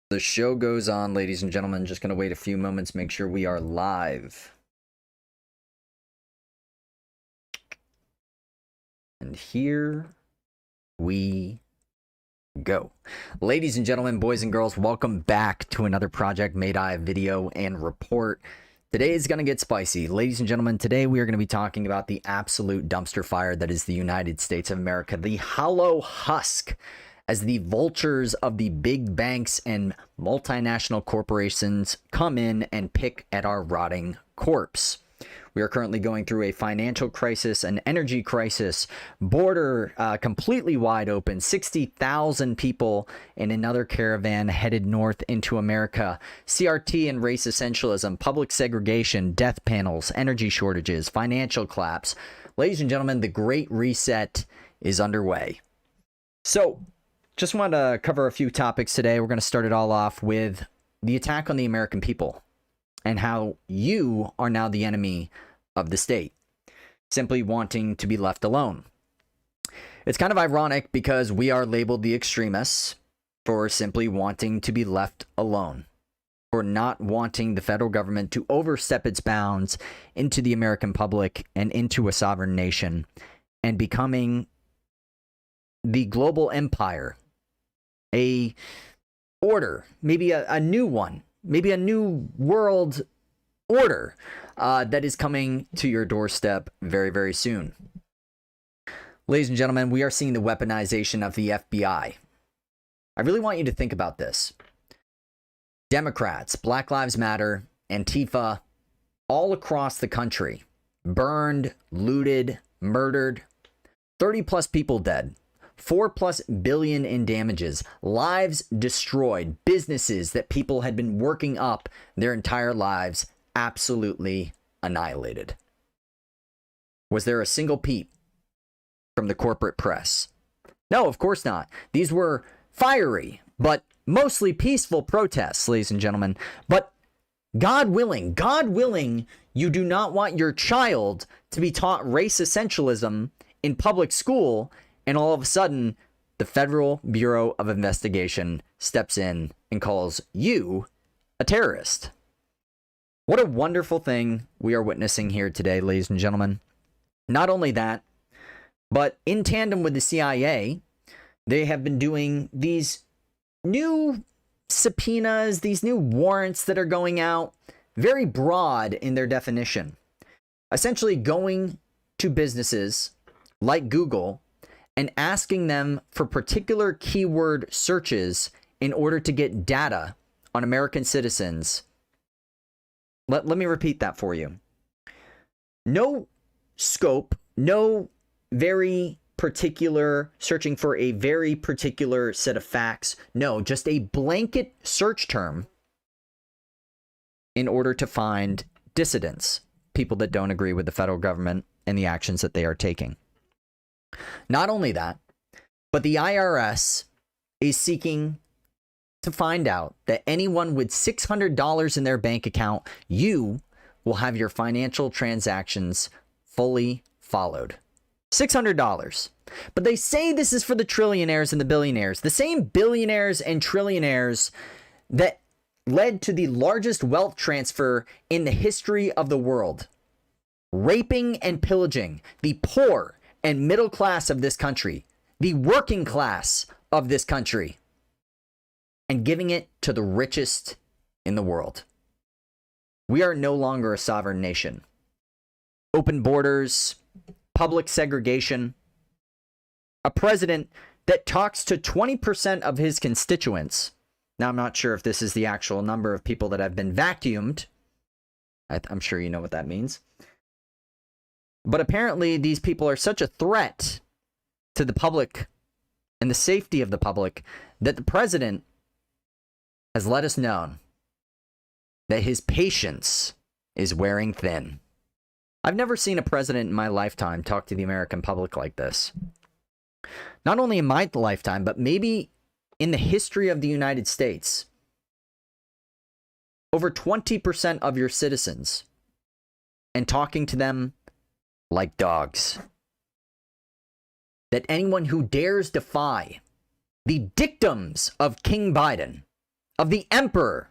The show goes on, ladies and gentlemen. Just going to wait a few moments, make sure we are live. And here we go. Ladies and gentlemen, boys and girls, welcome back to another Project Maydie video and report. Today is going to get spicy. Ladies and gentlemen, today we are going to be talking about the absolute dumpster fire that is the United States of America, the hollow husk, as the vultures of the big banks and multinational corporations come in and pick at our rotting corpse. We are currently going through a financial crisis, an energy crisis, border completely wide open, 60,000 people in another caravan headed north into America, CRT and race essentialism, public segregation, death panels, energy shortages, financial collapse. Ladies and gentlemen, the Great Reset is underway. So, just want to cover a few topics today. We're going to start it all off with the attack on the American people and how you are now the enemy of the state, simply wanting to be left alone. It's kind of ironic because we are labeled the extremists for simply wanting to be left alone, for not wanting the federal government to overstep its bounds into the American public and into a sovereign nation and becoming the global empire, a order, maybe a new one, maybe a new world order that is coming to your doorstep very, very soon. Ladies and gentlemen, we are seeing the weaponization of the FBI. I really want you to think about this. Democrats, Black Lives Matter, Antifa, all across the country, burned, looted, murdered, 30 plus people dead. 4+ billion in damages, lives destroyed, businesses that people had been working up their entire lives absolutely annihilated. Was there a single peep from the corporate press? No, of course not. These were fiery, but mostly peaceful protests, ladies and gentlemen. But God willing, you do not want your child to be taught race essentialism in public school, and all of a sudden, the Federal Bureau of Investigation steps in and calls you a terrorist. What a wonderful thing we are witnessing here today, ladies and gentlemen. Not only that, but in tandem with the CIA, they have been doing these new subpoenas, these new warrants that are going out, very broad in their definition. Essentially going to businesses like Google and asking them for particular keyword searches in order to get data on American citizens. Let me repeat that for you. No scope, no very particular searching for a very particular set of facts. No, just a blanket search term in order to find dissidents, people that don't agree with the federal government and the actions that they are taking. Not only that, but the IRS is seeking to find out that anyone with $600 in their bank account, you will have your financial transactions fully followed. $600. But they say this is for the trillionaires and the billionaires, the same billionaires and trillionaires that led to the largest wealth transfer in the history of the world, raping and pillaging the poor and middle class of this country, the working class of this country, and giving it to the richest in the world. We are no longer a sovereign nation. Open borders, public segregation, a president that talks to 20% of his constituents. Now, I'm not sure if this is the actual number of people that have been vacuumed. I'm sure you know what that means. But apparently these people are such a threat to the public and the safety of the public that the president has let us know that his patience is wearing thin. I've never seen a president in my lifetime talk to the American public like this. Not only in my lifetime, but maybe in the history of the United States. Over 20% of your citizens, and talking to them like dogs. That anyone who dares defy the dictums of King Biden, of the emperor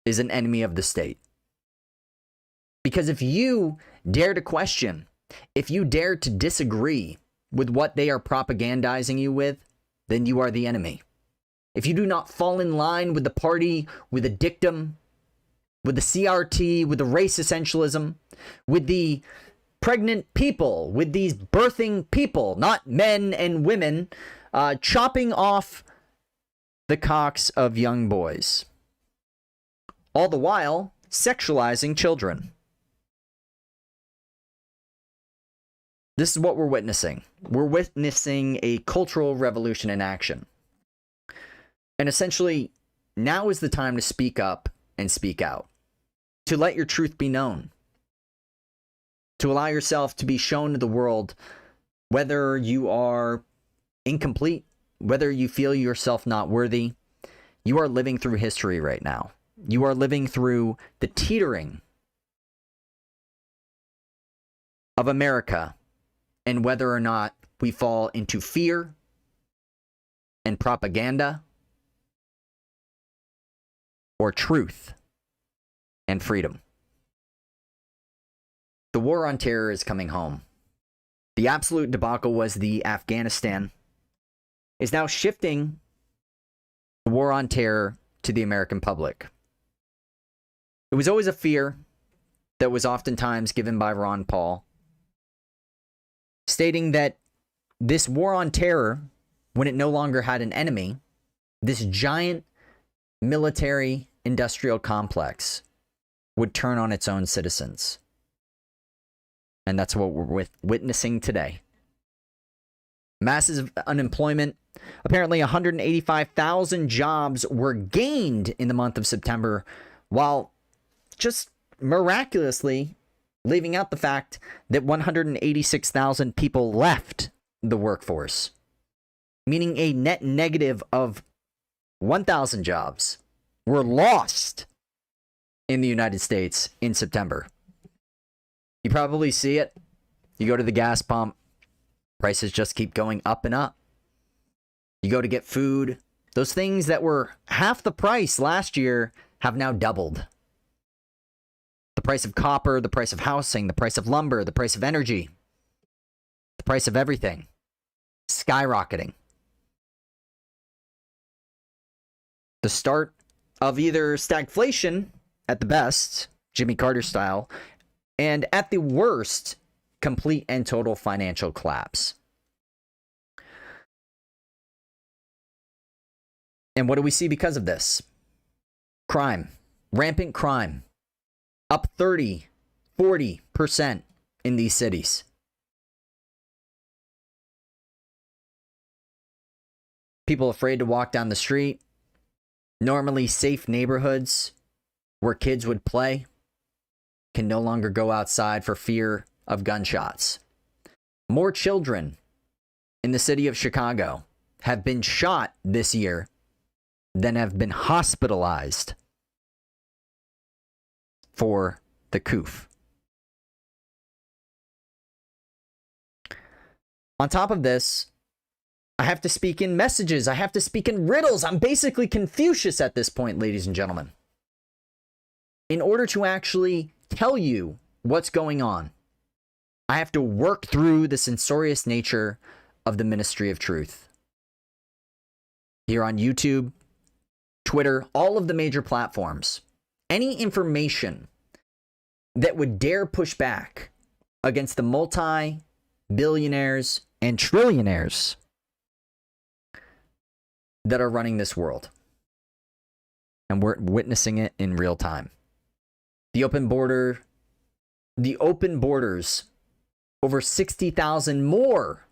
is an enemy of the state. Because if you dare to question, if you dare to disagree with what they are propagandizing you with, then you are the enemy. If you do not fall in line with the party, with the dictum, with the CRT, with the race essentialism, with the pregnant people, with these birthing people, not men and women, chopping off the cocks of young boys, all the while sexualizing children. This is what we're witnessing. We're witnessing a cultural revolution in action. And essentially, now is the time to speak up and speak out, to let your truth be known, to allow yourself to be shown to the world, whether you are incomplete, whether you feel yourself not worthy. You are living through history right now. You are living through the teetering of America, and whether or not we fall into fear and propaganda or truth and freedom. The war on terror is coming home. The absolute debacle was the Afghanistan is now shifting the war on terror to the American public. It was always a fear that was oftentimes given by Ron Paul, stating that this war on terror, when it no longer had an enemy, this giant military industrial complex would turn on its own citizens. And that's what we're witnessing today. Massive unemployment. Apparently 185,000 jobs were gained in the month of September, while just miraculously leaving out the fact that 186,000 people left the workforce, meaning a net negative of 1,000 jobs were lost in the United States in September. You probably see it. You go to the gas pump, prices just keep going up and up. You go to get food, those things that were half the price last year have now doubled. The price of copper, the price of housing, the price of lumber, the price of energy, the price of everything, skyrocketing. The start of either stagflation at the best, Jimmy Carter style, and at the worst, complete and total financial collapse. And what do we see because of this? Crime, rampant crime, up 30, 40% in these cities. People afraid to walk down the street. Normally safe neighborhoods where kids would play can no longer go outside for fear of gunshots. More children in the city of Chicago have been shot this year than have been hospitalized for the COOF. On top of this, I have to speak in messages. I have to speak in riddles. I'm basically Confucius at this point, ladies and gentlemen. In order to actually tell you what's going on, I have to work through the censorious nature of the Ministry of Truth. Here on YouTube, Twitter, all of the major platforms, any information that would dare push back against the multi-billionaires and trillionaires that are running this world. And we're witnessing it in real time. The open borders, over 60,000 more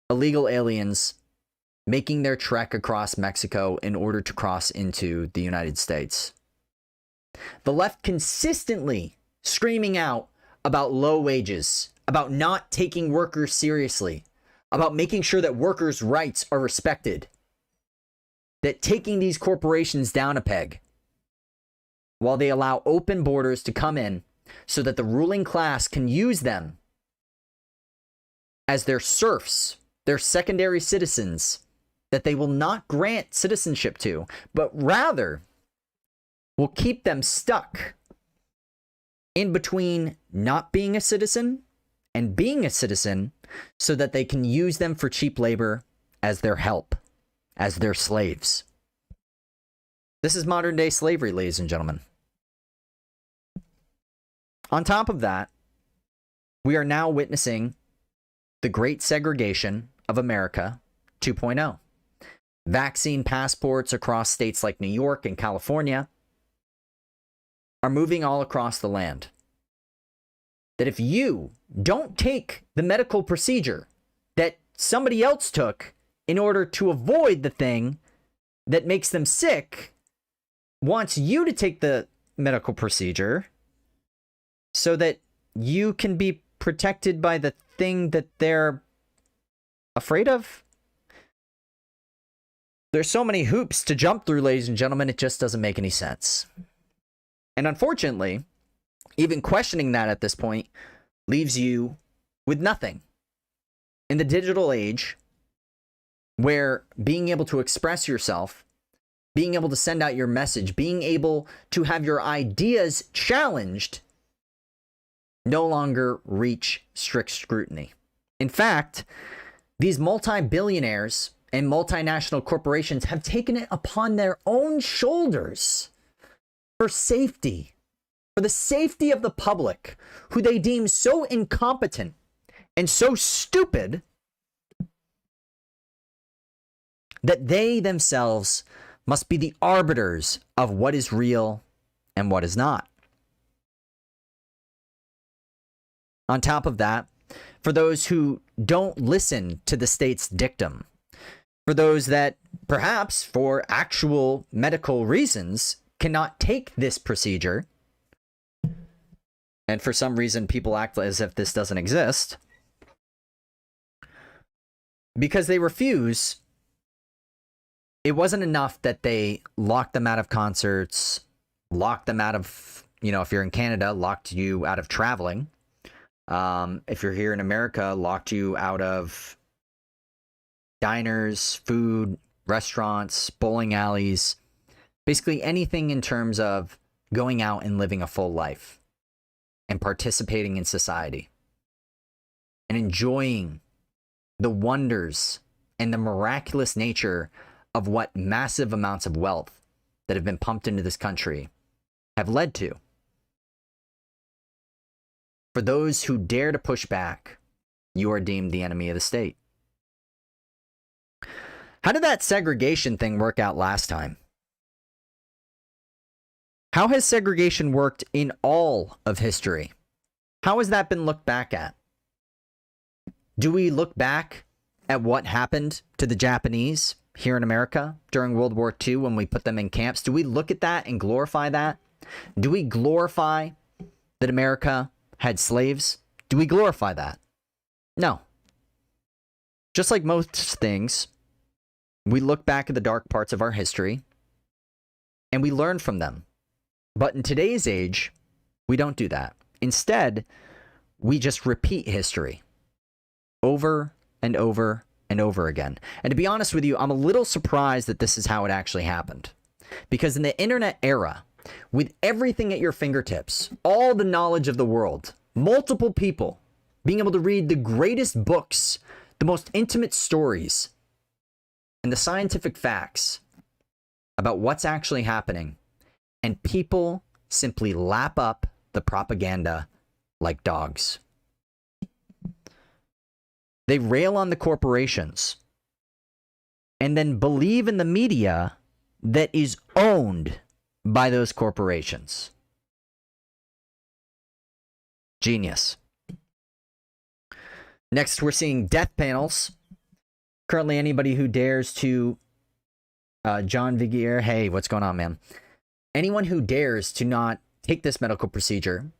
illegal aliens making their trek across Mexico in order to cross into the United States. The left consistently screaming out about low wages, about not taking workers seriously, about making sure that workers' rights are respected, that taking these corporations down a peg while they allow open borders to come in so that the ruling class can use them as their serfs, their secondary citizens that they will not grant citizenship to, but rather will keep them stuck in between not being a citizen and being a citizen so that they can use them for cheap labor as their help, as their slaves. This is modern day slavery, ladies and gentlemen. On top of that, we are now witnessing the Great Segregation of America 2.0. Vaccine passports across states like New York and California are moving all across the land. That if you don't take the medical procedure that somebody else took in order to avoid the thing that makes them sick, wants you to take the medical procedure so that you can be protected by the thing that they're afraid of. There's so many hoops to jump through, ladies and gentlemen, it just doesn't make any sense. And unfortunately, even questioning that at this point leaves you with nothing. In the digital age, where being able to express yourself, being able to send out your message, being able to have your ideas challenged, no longer reach strict scrutiny. In fact, these multi-billionaires and multinational corporations have taken it upon their own shoulders for safety, for the safety of the public, who they deem so incompetent and so stupid that they themselves must be the arbiters of what is real and what is not. On top of that, for those who don't listen to the state's dictum, for those that perhaps for actual medical reasons cannot take this procedure, and for some reason people act as if this doesn't exist, because they refuse, it wasn't enough that they locked them out of concerts, locked them out of, if you're in Canada, locked you out of traveling. If you're here in America, locked you out of diners, food, restaurants, bowling alleys, basically anything in terms of going out and living a full life and participating in society and enjoying the wonders and the miraculous nature of what massive amounts of wealth that have been pumped into this country have led to. For those who dare to push back, you are deemed the enemy of the state. How did that segregation thing work out last time? How has segregation worked in all of history? How has that been looked back at? Do we look back at what happened to the Japanese here in America during World War II when we put them in camps? Do we look at that and glorify that? Do we glorify that America had slaves? Do we glorify that? No. Just like most things, we look back at the dark parts of our history and we learn from them. But in today's age, we don't do that. Instead, we just repeat history over and over and over again. And to be honest with you, I'm a little surprised that this is how it actually happened. Because in the internet era, with everything at your fingertips, all the knowledge of the world, multiple people being able to read the greatest books, the most intimate stories, and the scientific facts about what's actually happening, and people simply lap up the propaganda like dogs. They rail on the corporations and then believe in the media that is owned by those corporations. Genius. Next, we're seeing death panels. Currently, anybody who dares to... John Vigier, hey, what's going on, man? Anyone who dares to not take this medical procedure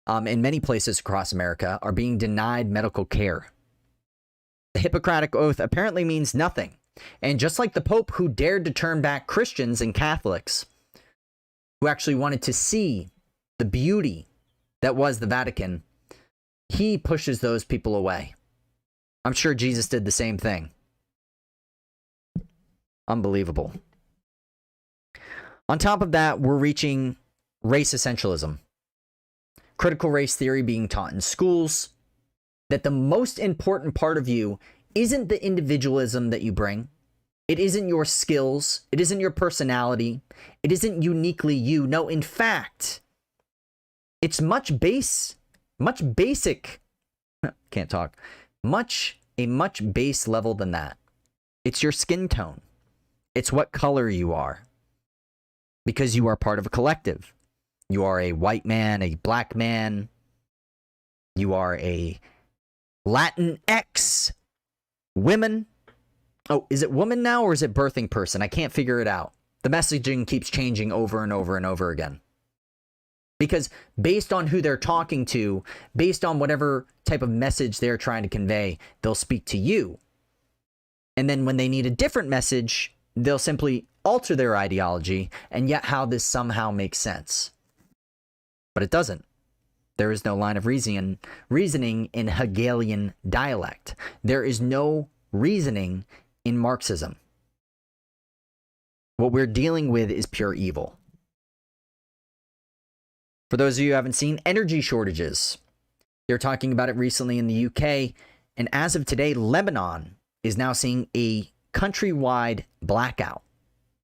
in many places across America are being denied medical care. The Hippocratic Oath apparently means nothing. And just like the Pope who dared to turn back Christians and Catholics, who actually wanted to see the beauty that was the Vatican, he pushes those people away. I'm sure Jesus did the same thing. Unbelievable. On top of that, we're reaching race essentialism. Critical race theory being taught in schools. That the most important part of you isn't the individualism that you bring. It isn't your skills. It isn't your personality. It isn't uniquely you. No, in fact, it's much basic, can't talk, a much base level than that. It's your skin tone. It's what color you are. Because you are part of a collective. You are a white man, a black man. You are a Latinx women. Oh, is it woman now or is it birthing person? I can't figure it out. The messaging keeps changing over and over and over again. Because based on who they're talking to, based on whatever type of message they're trying to convey, they'll speak to you. And then when they need a different message, they'll simply alter their ideology, and yet how this somehow makes sense. But it doesn't. There is no line of reasoning in Hegelian dialect. There is no reasoning in Marxism. What we're dealing with is pure evil. For those of you who haven't seen, energy shortages. They're talking about it recently in the UK, and as of today, Lebanon is now seeing a countrywide blackout.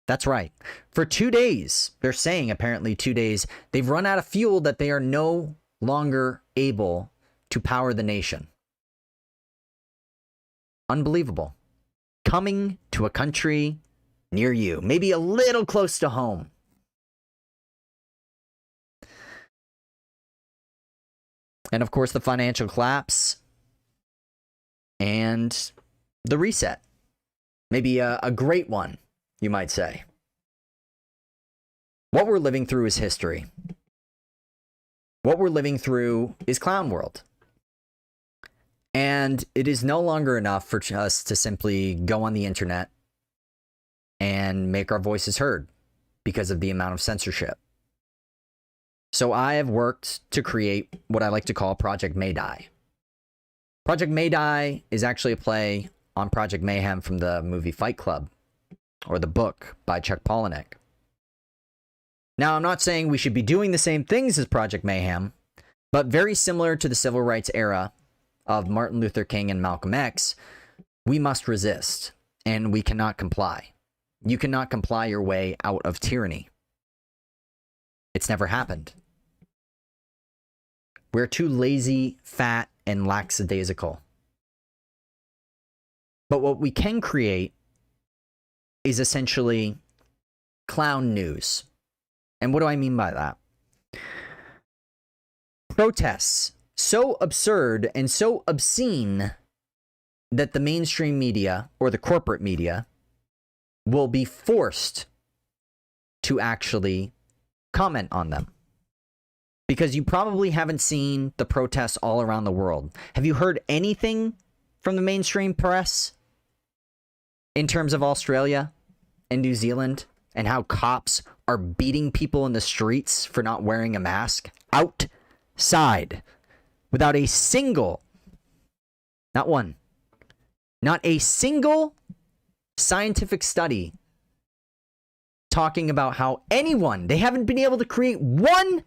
That's right. For 2 days, they're saying apparently 2 days, they've run out of fuel that they are no longer able to power the nation. Unbelievable. Coming to a country near you, maybe a little close to home. And of course, the financial collapse and the reset. Maybe a great one, you might say. What we're living through is history. What we're living through is clown world. And it is no longer enough for us to simply go on the internet and make our voices heard because of the amount of censorship. So I have worked to create what I like to call Project Maydie. Project Maydie is actually a play on Project Mayhem from the movie Fight Club, or the book by Chuck Palahniuk. Now, I'm not saying we should be doing the same things as Project Mayhem, but very similar to the civil rights era of Martin Luther King and Malcolm X, we must resist, and we cannot comply. You cannot comply your way out of tyranny. It's never happened. We're too lazy, fat, and lackadaisical. But what we can create is essentially clown news. And what do I mean by that? Protests so absurd and so obscene that the mainstream media or the corporate media will be forced to actually comment on them. Because you probably haven't seen the protests all around the world. Have you heard anything from the mainstream press in terms of Australia and New Zealand and how cops are beating people in the streets for not wearing a mask outside without a single, not one, not a single scientific study talking about how anyone, they haven't been able to create one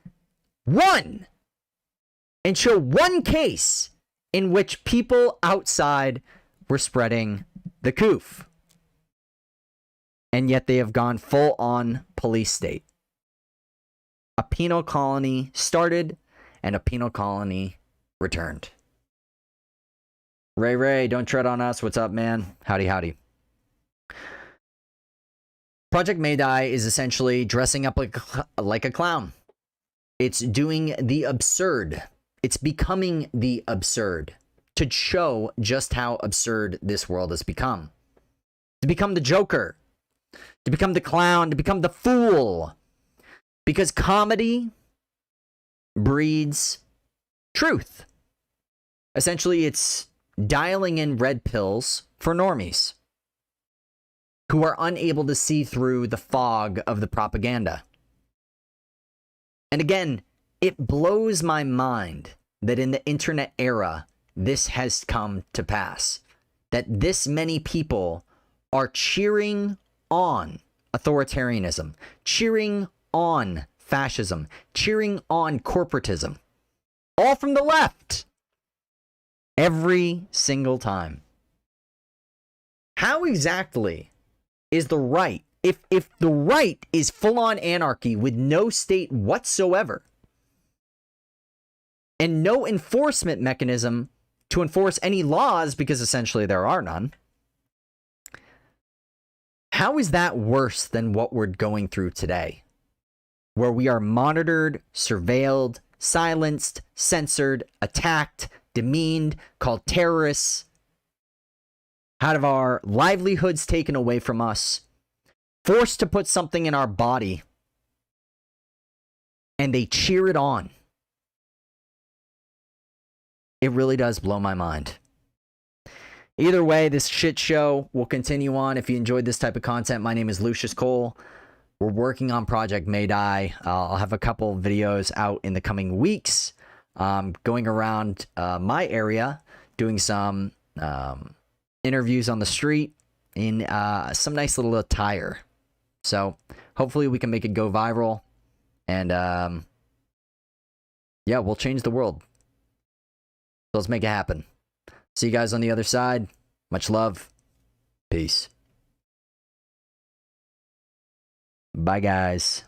and show one case in which people outside were spreading the coof. And yet they have gone full on police state. A penal colony started and a penal colony returned. Ray, don't tread on us. What's up, man? Howdy, howdy. Project Maydie is essentially dressing up like a clown. It's doing the absurd. It's becoming the absurd to show just how absurd this world has become. To become the Joker. To become the clown. To become the fool. Because comedy breeds truth. Essentially, it's dialing in red pills for normies who are unable to see through the fog of the propaganda. And again, it blows my mind that in the internet era, this has come to pass. That this many people are cheering on authoritarianism, cheering on fascism, cheering on corporatism. All from the left. Every single time. How exactly is the right, if the right is full-on anarchy with no state whatsoever, and no enforcement mechanism to enforce any laws because essentially there are none, how is that worse than what we're going through today? Where we are monitored, surveilled, silenced, censored, attacked, demeaned, called terrorists, have our livelihoods taken away from us, forced to put something in our body, and they cheer it on. It really does blow my mind. Either way, this shit show will continue on. If you enjoyed this type of content, my name is Lucius Cole. We're working on Project Maydie. I'll have a couple videos out in the coming weeks, going around my area, doing some interviews on the street in some nice little attire. So hopefully we can make it go viral, and yeah, we'll change the world. So let's make it happen. See you guys on the other side. Much love. Peace. Bye, guys.